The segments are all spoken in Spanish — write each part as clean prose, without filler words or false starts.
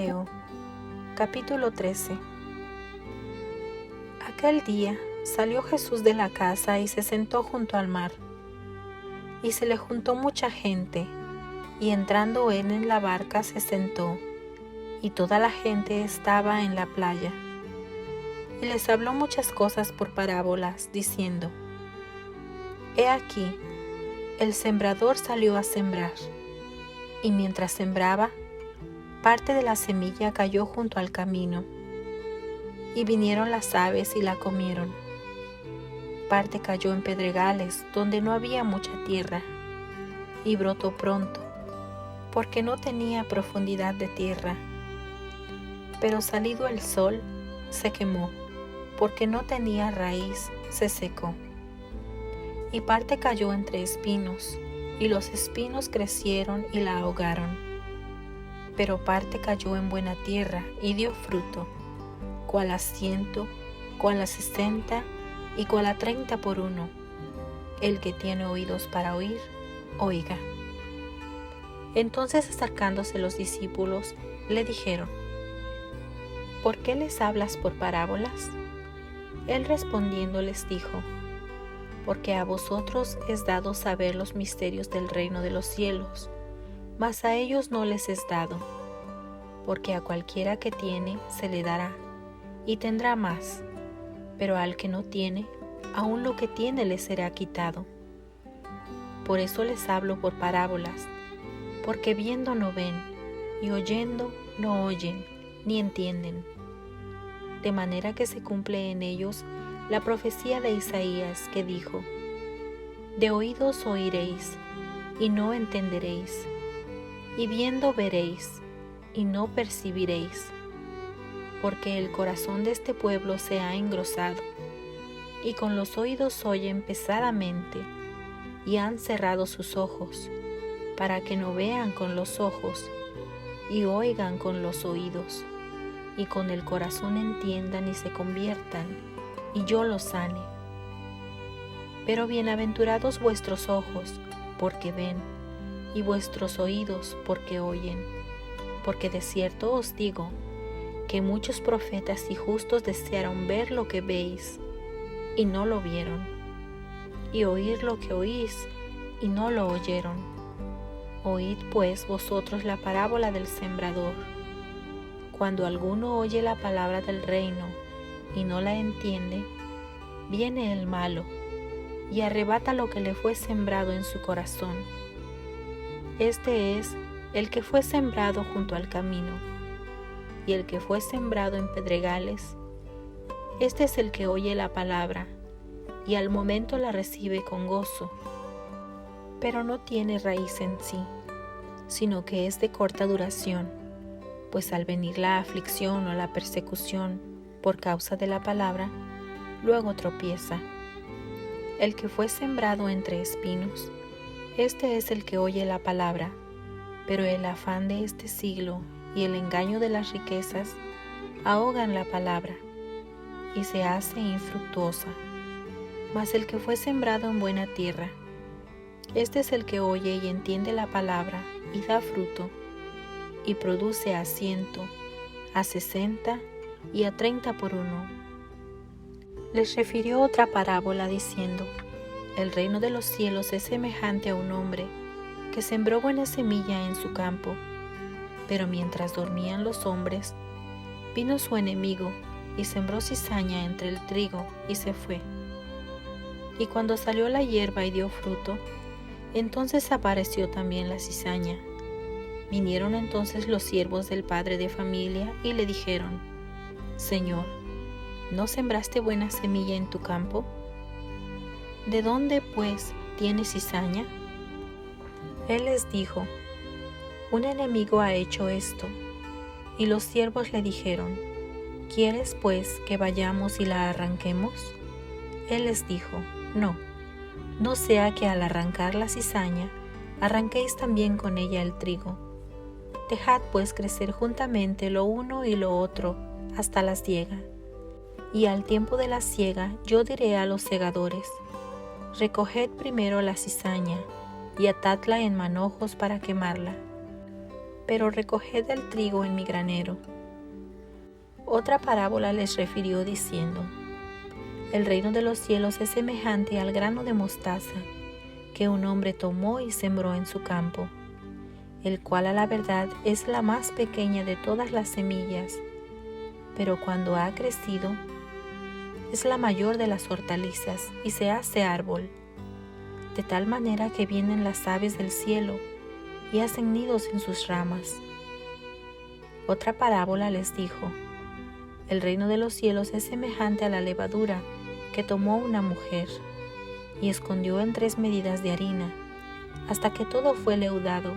Mateo, capítulo 13. Aquel día salió Jesús de la casa y se sentó junto al mar. Y se le juntó mucha gente, y entrando él en la barca se sentó, y toda la gente estaba en la playa. Y les habló muchas cosas por parábolas, diciendo: He aquí, el sembrador salió a sembrar, y mientras sembraba, parte de la semilla cayó junto al camino, y vinieron las aves y la comieron. Parte cayó en pedregales, donde no había mucha tierra, y brotó pronto, porque no tenía profundidad de tierra. Pero salido el sol, se quemó, porque no tenía raíz, se secó. Y parte cayó entre espinos, y los espinos crecieron y la ahogaron. Pero parte cayó en buena tierra, y dio fruto, cual a 100, cual a 60, y cual a 30 por uno. El que tiene oídos para oír, oiga. Entonces acercándose los discípulos, le dijeron: ¿Por qué les hablas por parábolas? Él respondiendo les dijo: Porque a vosotros es dado saber los misterios del reino de los cielos, mas a ellos no les es dado. Porque a cualquiera que tiene se le dará, y tendrá más, pero al que no tiene, aun lo que tiene le será quitado. Por eso les hablo por parábolas, porque viendo no ven, y oyendo no oyen, ni entienden. De manera que se cumple en ellos la profecía de Isaías, que dijo: De oídos oiréis, y no entenderéis, y viendo veréis, y no percibiréis. Porque el corazón de este pueblo se ha engrosado, y con los oídos oyen pesadamente, y han cerrado sus ojos, para que no vean con los ojos, y oigan con los oídos, y con el corazón entiendan y se conviertan, y yo los sane. Pero bienaventurados vuestros ojos, porque ven, y vuestros oídos, porque oyen. Porque de cierto os digo, que muchos profetas y justos desearon ver lo que veis, y no lo vieron, y oír lo que oís, y no lo oyeron. Oíd pues vosotros la parábola del sembrador. Cuando alguno oye la palabra del reino, y no la entiende, viene el malo, y arrebata lo que le fue sembrado en su corazón. Este es el que fue sembrado junto al camino, y el que fue sembrado en pedregales, este es el que oye la palabra, y al momento la recibe con gozo, pero no tiene raíz en sí, sino que es de corta duración, pues al venir la aflicción o la persecución por causa de la palabra, luego tropieza. El que fue sembrado entre espinos, este es el que oye la palabra, pero el afán de este siglo y el engaño de las riquezas ahogan la palabra, y se hace infructuosa. Mas el que fue sembrado en buena tierra, este es el que oye y entiende la palabra, y da fruto, y produce a 100, a 60 y a 30 por uno. Les refirió otra parábola diciendo: El reino de los cielos es semejante a un hombre que sembró buena semilla en su campo. Pero mientras dormían los hombres, vino su enemigo y sembró cizaña entre el trigo y se fue. Y cuando salió la hierba y dio fruto, entonces apareció también la cizaña. Vinieron entonces los siervos del padre de familia y le dijeron: Señor, ¿no sembraste buena semilla en tu campo? ¿De dónde, pues, tienes cizaña? Él les dijo: Un enemigo ha hecho esto. Y los siervos le dijeron: ¿Quieres, pues, que vayamos y la arranquemos? Él les dijo: No sea que al arrancar la cizaña, arranquéis también con ella el trigo. Dejad pues crecer juntamente lo uno y lo otro hasta la siega. Y al tiempo de la siega yo diré a los segadores: Recoged primero la cizaña, y atadla en manojos para quemarla, pero recoged el trigo en mi granero. Otra parábola les refirió diciendo: el reino de los cielos es semejante al grano de mostaza que un hombre tomó y sembró en su campo, el cual a la verdad es la más pequeña de todas las semillas, pero cuando ha crecido es la mayor de las hortalizas y se hace árbol, de tal manera que vienen las aves del cielo y hacen nidos en sus ramas. Otra parábola les dijo: el reino de los cielos es semejante a la levadura que tomó una mujer y escondió en 3 medidas de harina, hasta que todo fue leudado.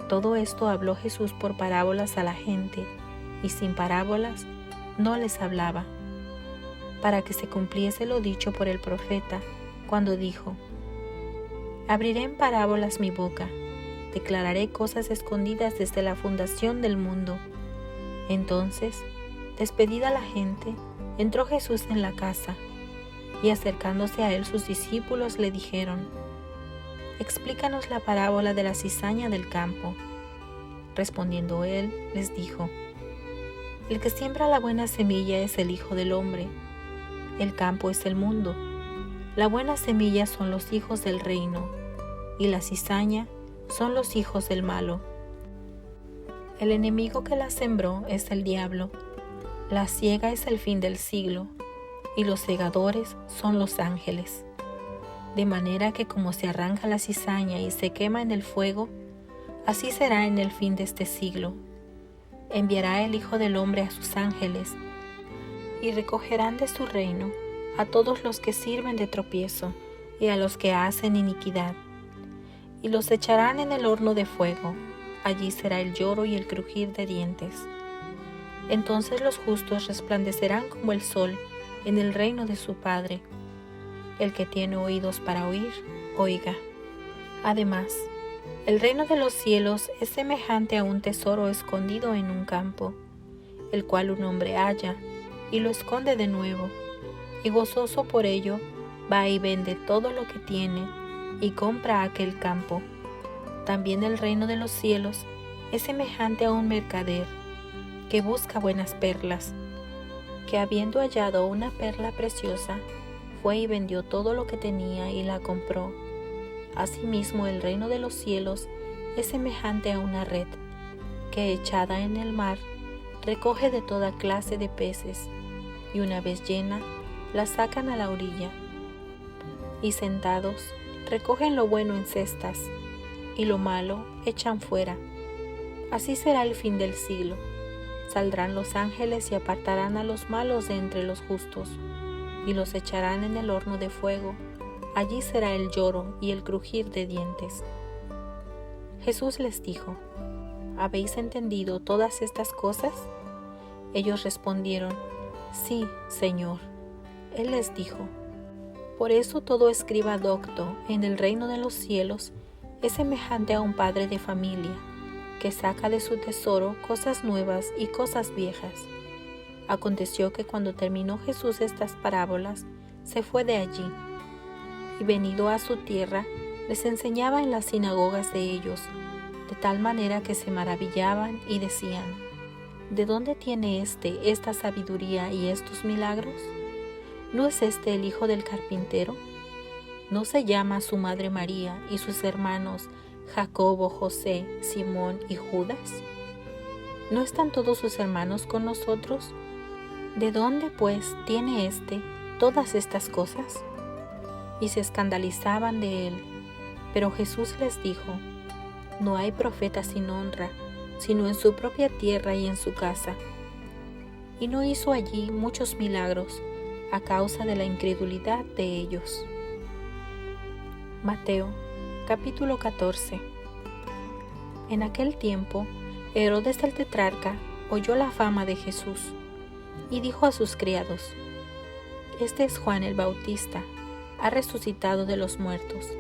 Todo esto habló Jesús por parábolas a la gente, y sin parábolas no les hablaba, para que se cumpliese lo dicho por el profeta, cuando dijo: abriré en parábolas mi boca, declararé cosas escondidas desde la fundación del mundo. Entonces, despedida la gente, entró Jesús en la casa, y acercándose a él sus discípulos le dijeron: explícanos la parábola de la cizaña del campo. Respondiendo él, les dijo: el que siembra la buena semilla es el Hijo del Hombre. El campo es el mundo. La buena semilla son los hijos del reino, y la cizaña son los hijos del malo. El enemigo que la sembró es el diablo. La siega es el fin del siglo, y los segadores son los ángeles. De manera que como se arranca la cizaña y se quema en el fuego, así será en el fin de este siglo. Enviará el Hijo del Hombre a sus ángeles, y recogerán de su reino a todos los que sirven de tropiezo y a los que hacen iniquidad, y los echarán en el horno de fuego. Allí será el lloro y el crujir de dientes. Entonces los justos resplandecerán como el sol en el reino de su Padre. El que tiene oídos para oír, oiga. Además, el reino de los cielos es semejante a un tesoro escondido en un campo, el cual un hombre halla y lo esconde de nuevo, y gozoso por ello va y vende todo lo que tiene y compra aquel campo. También el reino de los cielos es semejante a un mercader que busca buenas perlas, que habiendo hallado una perla preciosa, fue y vendió todo lo que tenía y la compró. Asimismo, el reino de los cielos es semejante a una red, que echada en el mar, recoge de toda clase de peces, y una vez llena, la sacan a la orilla. Y sentados, recogen lo bueno en cestas, y lo malo echan fuera. Así será el fin del siglo. Saldrán los ángeles y apartarán a los malos de entre los justos, y los echarán en el horno de fuego. Allí será el lloro y el crujir de dientes. Jesús les dijo: ¿habéis entendido todas estas cosas? Ellos respondieron: sí, Señor. Él les dijo: por eso todo escriba docto en el reino de los cielos es semejante a un padre de familia, que saca de su tesoro cosas nuevas y cosas viejas. Aconteció que cuando terminó Jesús estas parábolas, se fue de allí, y venido a su tierra, les enseñaba en las sinagogas de ellos, de tal manera que se maravillaban y decían: ¿de dónde tiene esta sabiduría y estos milagros? ¿No es este el hijo del carpintero? ¿No se llama su madre María y sus hermanos Jacobo, José, Simón y Judas? ¿No están todos sus hermanos con nosotros? ¿De dónde, pues, tiene todas estas cosas? Y se escandalizaban de él. Pero Jesús les dijo: no hay profeta sin honra, sino en su propia tierra y en su casa. Y no hizo allí muchos milagros, a causa de la incredulidad de ellos. Mateo, capítulo 14. En aquel tiempo, Herodes el tetrarca oyó la fama de Jesús, y dijo a sus criados: este es Juan el Bautista, ha resucitado de los muertos,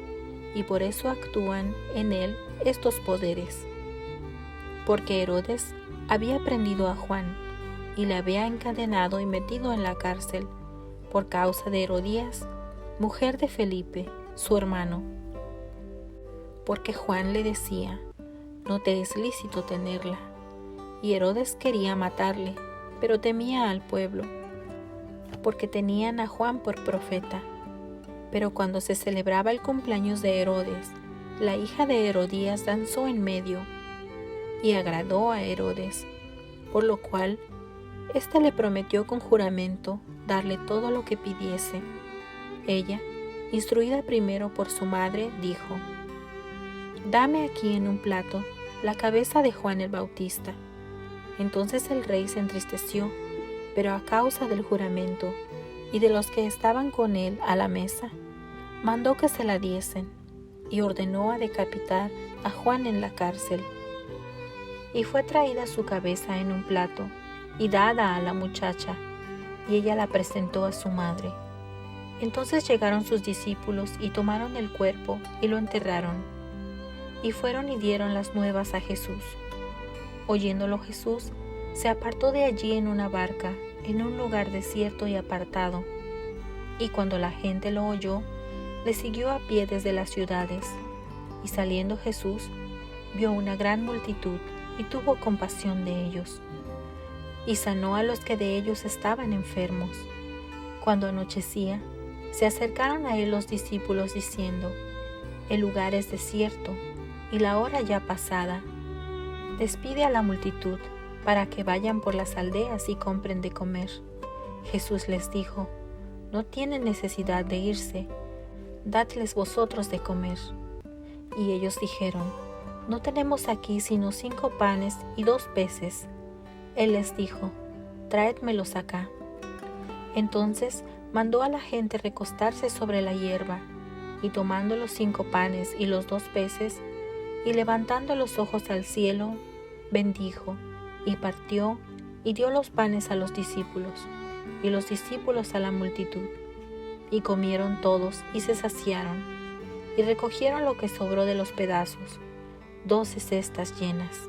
y por eso actúan en él estos poderes. Porque Herodes había prendido a Juan, y le había encadenado y metido en la cárcel, por causa de Herodías, mujer de Felipe, su hermano. Porque Juan le decía: no te es lícito tenerla. Y Herodes quería matarle, pero temía al pueblo, porque tenían a Juan por profeta. Pero cuando se celebraba el cumpleaños de Herodes, la hija de Herodías danzó en medio, y agradó a Herodes, por lo cual éste le prometió con juramento darle todo lo que pidiese. Ella, instruida primero por su madre, dijo: «Dame aquí en un plato la cabeza de Juan el Bautista». Entonces el rey se entristeció, pero a causa del juramento y de los que estaban con él a la mesa, mandó que se la diesen, y ordenó a decapitar a Juan en la cárcel. Y fue traída su cabeza en un plato, y dada a la muchacha, y ella la presentó a su madre. Entonces llegaron sus discípulos y tomaron el cuerpo y lo enterraron. Y fueron y dieron las nuevas a Jesús. Oyéndolo Jesús, se apartó de allí en una barca, en un lugar desierto y apartado. Y cuando la gente lo oyó, le siguió a pie desde las ciudades. Y saliendo Jesús, vio una gran multitud y tuvo compasión de ellos. Y sanó a los que de ellos estaban enfermos. Cuando anochecía, se acercaron a él los discípulos diciendo: «El lugar es desierto, y la hora ya pasada. Despide a la multitud, para que vayan por las aldeas y compren de comer». Jesús les dijo: «No tienen necesidad de irse, dadles vosotros de comer». Y ellos dijeron: «No tenemos aquí sino 5 panes y 2 peces». Él les dijo: «Traédmelos acá». Entonces mandó a la gente recostarse sobre la hierba, y tomando los 5 panes y los 2 peces, y levantando los ojos al cielo, bendijo, y partió, y dio los panes a los discípulos, y los discípulos a la multitud. Y comieron todos, y se saciaron, y recogieron lo que sobró de los pedazos, 12 cestas llenas.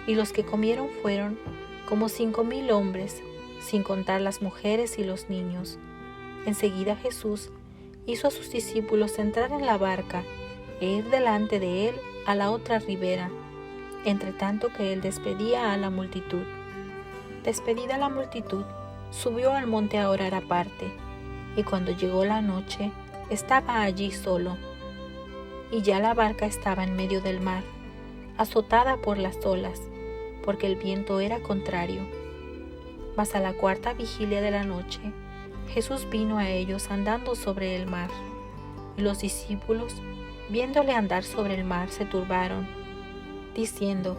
Y los que comieron fueron como 5,000 hombres, sin contar las mujeres y los niños. Enseguida Jesús hizo a sus discípulos entrar en la barca e ir delante de él a la otra ribera, entre tanto que él despedía a la multitud. Despedida la multitud, subió al monte a orar aparte, y cuando llegó la noche, estaba allí solo. Y ya la barca estaba en medio del mar, azotada por las olas, porque el viento era contrario. Mas a la 4ª vigilia de la noche, Jesús vino a ellos andando sobre el mar. Y los discípulos, viéndole andar sobre el mar, se turbaron, diciendo: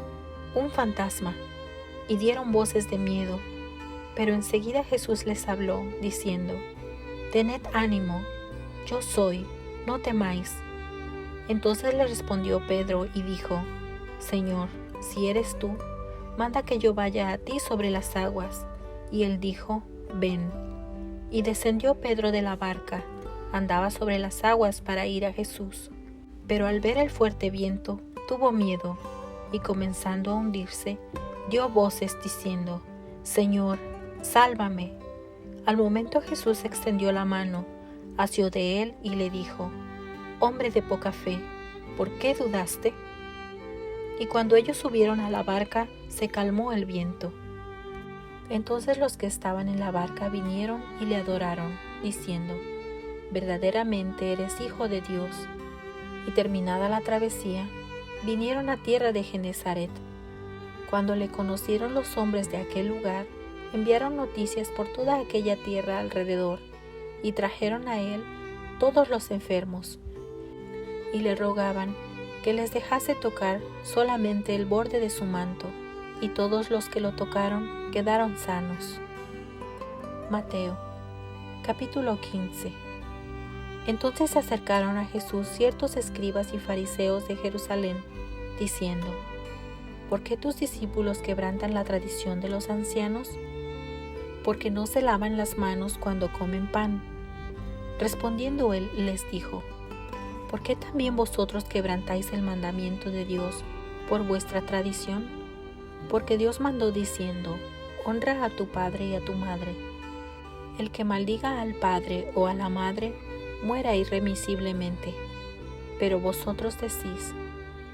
«Un fantasma», y dieron voces de miedo. Pero enseguida Jesús les habló, diciendo: «Tened ánimo, yo soy, no temáis». Entonces le respondió Pedro y dijo: «Señor, si eres tú, manda que yo vaya a ti sobre las aguas». Y él dijo: «Ven». Y descendió Pedro de la barca, andaba sobre las aguas para ir a Jesús. Pero al ver el fuerte viento, tuvo miedo, y comenzando a hundirse, dio voces diciendo: «Señor, sálvame». Al momento Jesús extendió la mano, asió de él y le dijo: «Hombre de poca fe, ¿por qué dudaste?». Y cuando ellos subieron a la barca, se calmó el viento. Entonces los que estaban en la barca vinieron y le adoraron, diciendo: «Verdaderamente eres Hijo de Dios». Y terminada la travesía, vinieron a tierra de Genezaret. Cuando le conocieron los hombres de aquel lugar, enviaron noticias por toda aquella tierra alrededor, y trajeron a él todos los enfermos, y le rogaban que les dejase tocar solamente el borde de su manto, y todos los que lo tocaron quedaron sanos. Mateo, capítulo 15. Entonces se acercaron a Jesús ciertos escribas y fariseos de Jerusalén, diciendo: ¿Por qué tus discípulos quebrantan la tradición de los ancianos? Porque no se lavan las manos cuando comen pan. Respondiendo él les dijo: ¿Por qué también vosotros quebrantáis el mandamiento de Dios por vuestra tradición? Porque Dios mandó diciendo: honra a tu padre y a tu madre. El que maldiga al padre o a la madre, muera irremisiblemente. Pero vosotros decís: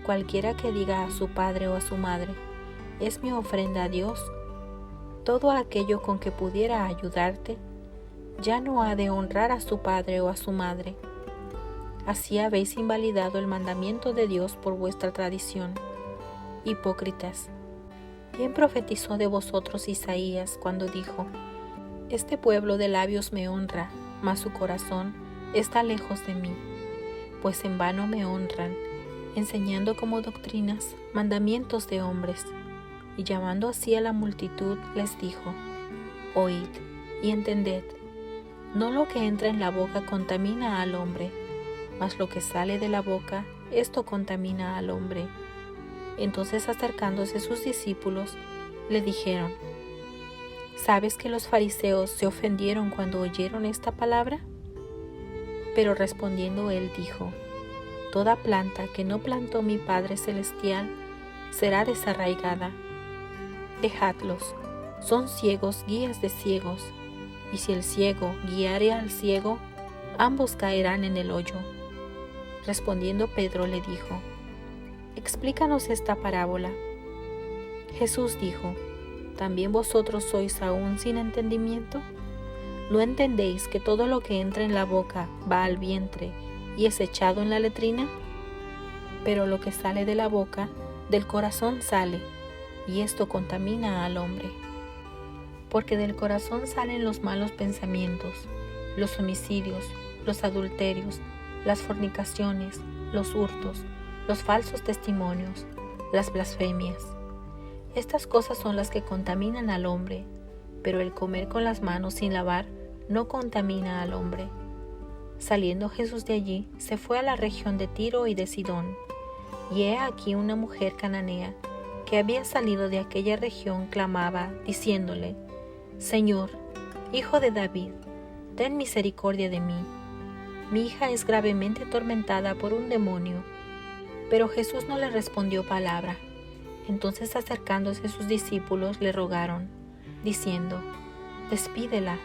cualquiera que diga a su padre o a su madre, es mi ofrenda a Dios, todo aquello con que pudiera ayudarte, ya no ha de honrar a su padre o a su madre. Así habéis invalidado el mandamiento de Dios por vuestra tradición. Hipócritas, bien profetizó de vosotros Isaías cuando dijo: Este pueblo de labios me honra, mas su corazón está lejos de mí, pues en vano me honran, enseñando como doctrinas mandamientos de hombres. Y llamando así a la multitud les dijo: Oíd y entended, no lo que entra en la boca contamina al hombre, mas lo que sale de la boca, esto contamina al hombre. Entonces, acercándose sus discípulos, le dijeron: ¿Sabes que los fariseos se ofendieron cuando oyeron esta palabra? Pero respondiendo él dijo: Toda planta que no plantó mi Padre Celestial será desarraigada. Dejadlos, son ciegos guías de ciegos, y si el ciego guiare al ciego, ambos caerán en el hoyo. Respondiendo Pedro le dijo: Explícanos esta parábola. Jesús dijo: ¿También vosotros sois aún sin entendimiento? ¿No entendéis que todo lo que entra en la boca va al vientre y es echado en la letrina? Pero lo que sale de la boca, del corazón sale, y esto contamina al hombre. Porque del corazón salen los malos pensamientos, los homicidios, los adulterios, las fornicaciones, los hurtos, los falsos testimonios, las blasfemias. Estas cosas son las que contaminan al hombre, pero el comer con las manos sin lavar no contamina al hombre. Saliendo Jesús de allí, se fue a la región de Tiro y de Sidón. Y he aquí una mujer cananea, que había salido de aquella región, clamaba, diciéndole: Señor, Hijo de David, ten misericordia de mí. Mi hija es gravemente atormentada por un demonio. Pero Jesús no le respondió palabra. Entonces, acercándose sus discípulos, le rogaron, diciendo: Despídela,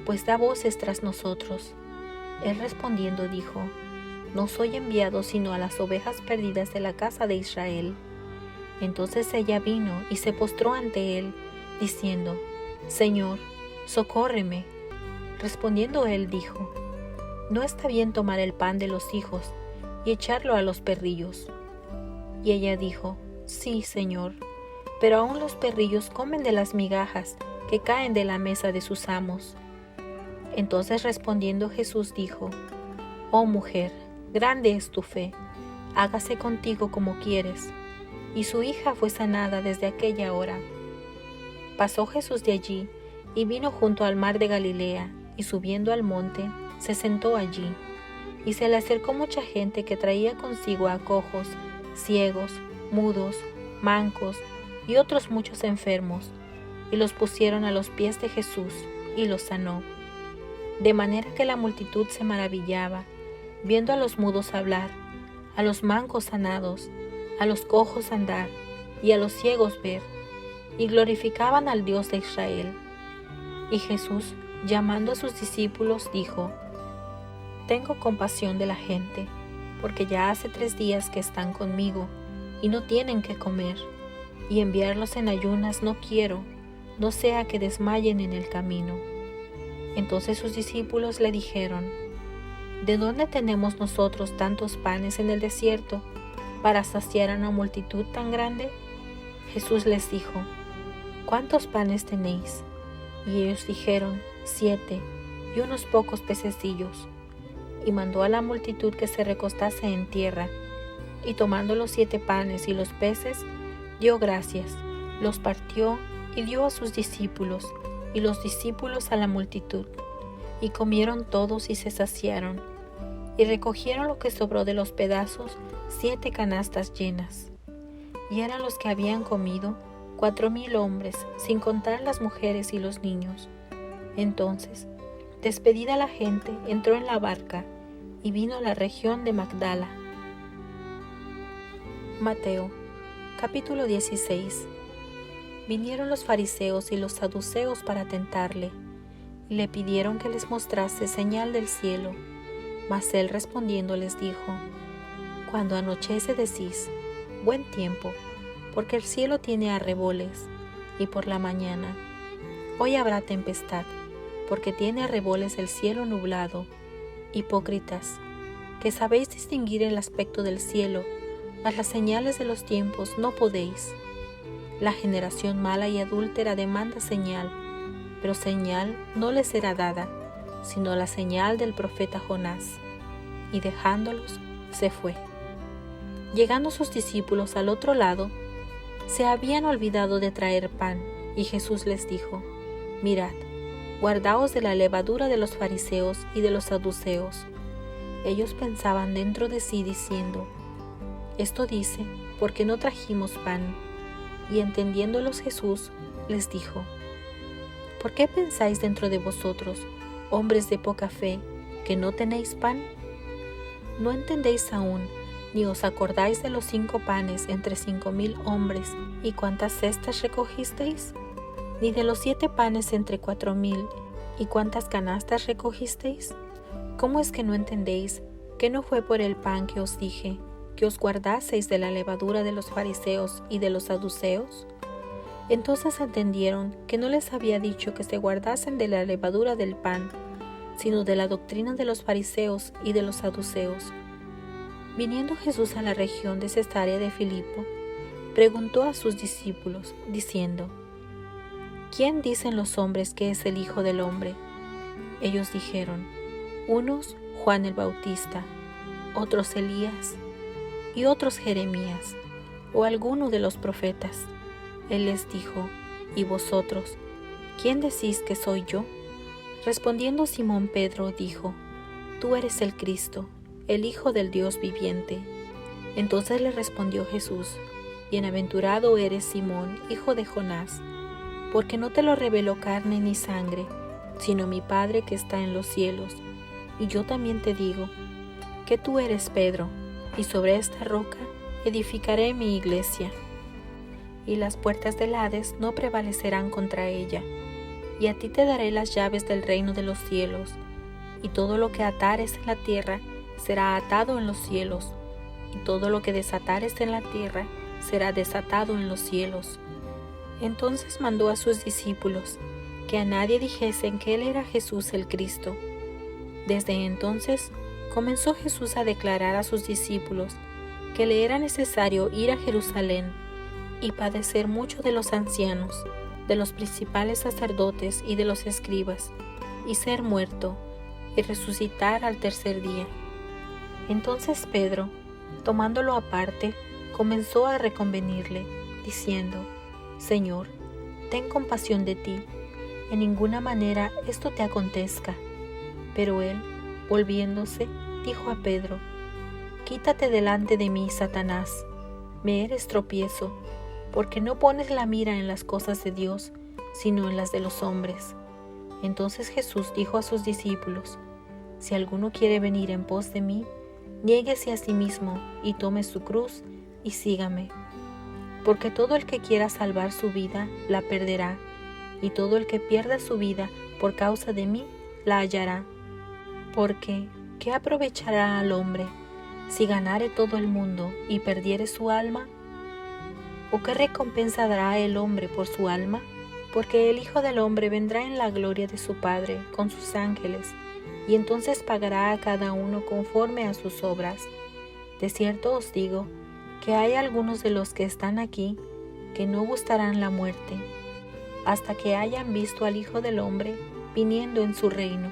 pues da voces tras nosotros. Él respondiendo dijo: No soy enviado sino a las ovejas perdidas de la casa de Israel. Entonces ella vino y se postró ante él, diciendo: Señor, socórreme. Respondiendo él dijo: No está bien tomar el pan de los hijos y echarlo a los perrillos. Y ella dijo: Sí, Señor, pero aún los perrillos comen de las migajas que caen de la mesa de sus amos. Entonces respondiendo Jesús dijo: Oh mujer, grande es tu fe, hágase contigo como quieres. Y su hija fue sanada desde aquella hora. Pasó Jesús de allí y vino junto al mar de Galilea, y subiendo al monte, se sentó allí. Y se le acercó mucha gente que traía consigo a cojos, ciegos, mudos, mancos y otros muchos enfermos, y los pusieron a los pies de Jesús, y los sanó. De manera que la multitud se maravillaba, viendo a los mudos hablar, a los mancos sanados, a los cojos andar, y a los ciegos ver, y glorificaban al Dios de Israel. Y Jesús, llamando a sus discípulos, dijo: Tengo compasión de la gente, porque ya hace 3 días que están conmigo, y no tienen que comer, y enviarlos en ayunas no quiero, no sea que desmayen en el camino. Entonces sus discípulos le dijeron: ¿De dónde tenemos nosotros tantos panes en el desierto para saciar a una multitud tan grande? Jesús les dijo: ¿Cuántos panes tenéis? Y ellos dijeron: 7, y unos pocos pececillos. Y mandó a la multitud que se recostase en tierra, y tomando los 7 panes y los peces, dio gracias, los partió y dio a sus discípulos, y los discípulos a la multitud. Y comieron todos y se saciaron, y recogieron lo que sobró de los pedazos, 7 canastas llenas. Y eran los que habían comido 4,000 hombres, sin contar las mujeres y los niños. Entonces, despedida la gente, entró en la barca, y vino a la región de Magdala. Mateo, capítulo 16. Vinieron los fariseos y los saduceos para tentarle, y le pidieron que les mostrase señal del cielo. Mas él respondiendo les dijo: Cuando anochece decís: buen tiempo, porque el cielo tiene arreboles, y por la mañana, hoy habrá tempestad, porque tiene arreboles el cielo nublado. Hipócritas, que sabéis distinguir el aspecto del cielo, mas las señales de los tiempos no podéis. La generación mala y adúltera demanda señal, pero señal no le será dada, sino la señal del profeta Jonás. Y dejándolos, se fue. Llegando sus discípulos al otro lado, se habían olvidado de traer pan, y Jesús les dijo: Mirad, guardaos de la levadura de los fariseos y de los saduceos. Ellos pensaban dentro de sí diciendo: Esto dice, porque no trajimos pan. Y entendiéndolos Jesús, les dijo: ¿Por qué pensáis dentro de vosotros, hombres de poca fe, que no tenéis pan? ¿No entendéis aún, ni os acordáis de los 5 panes entre 5,000 hombres, y cuántas cestas recogisteis? ¿Ni de los 7 panes entre 4,000, y cuántas canastas recogisteis? ¿Cómo es que no entendéis que no fue por el pan que os dije, que os guardaseis de la levadura de los fariseos y de los saduceos? Entonces entendieron que no les había dicho que se guardasen de la levadura del pan, sino de la doctrina de los fariseos y de los saduceos. Viniendo Jesús a la región de Cesarea de Filipo, preguntó a sus discípulos, diciendo: ¿Quién dicen los hombres que es el Hijo del Hombre? Ellos dijeron: unos Juan el Bautista, otros Elías, y otros Jeremías, o alguno de los profetas. Él les dijo: ¿Y vosotros, quién decís que soy yo? Respondiendo Simón Pedro dijo: Tú eres el Cristo, el Hijo del Dios viviente. Entonces le respondió Jesús: Bienaventurado eres Simón, hijo de Jonás, porque no te lo reveló carne ni sangre, sino mi Padre que está en los cielos. Y yo también te digo que tú eres Pedro, y sobre esta roca edificaré mi iglesia, y las puertas del Hades no prevalecerán contra ella. Y a ti te daré las llaves del reino de los cielos, y todo lo que atares en la tierra será atado en los cielos, y todo lo que desatares en la tierra será desatado en los cielos. Entonces mandó a sus discípulos que a nadie dijesen que él era Jesús el Cristo. Desde entonces comenzó Jesús a declarar a sus discípulos que le era necesario ir a Jerusalén y padecer mucho de los ancianos, de los principales sacerdotes y de los escribas, y ser muerto, y resucitar al tercer día. Entonces Pedro, tomándolo aparte, comenzó a reconvenirle, diciendo: Señor, ten compasión de ti, en ninguna manera esto te acontezca. Pero él, volviéndose, dijo a Pedro: Quítate delante de mí, Satanás, me eres tropiezo, porque no pones la mira en las cosas de Dios, sino en las de los hombres. Entonces Jesús dijo a sus discípulos: Si alguno quiere venir en pos de mí, niéguese a sí mismo y tome su cruz y sígame. Porque todo el que quiera salvar su vida, la perderá, y todo el que pierda su vida por causa de mí, la hallará. Porque, ¿qué aprovechará al hombre si ganare todo el mundo y perdiere su alma? ¿O qué recompensa dará el hombre por su alma? Porque el Hijo del Hombre vendrá en la gloria de su Padre con sus ángeles, y entonces pagará a cada uno conforme a sus obras. De cierto os digo que hay algunos de los que están aquí que no gustarán la muerte, hasta que hayan visto al Hijo del Hombre viniendo en su reino.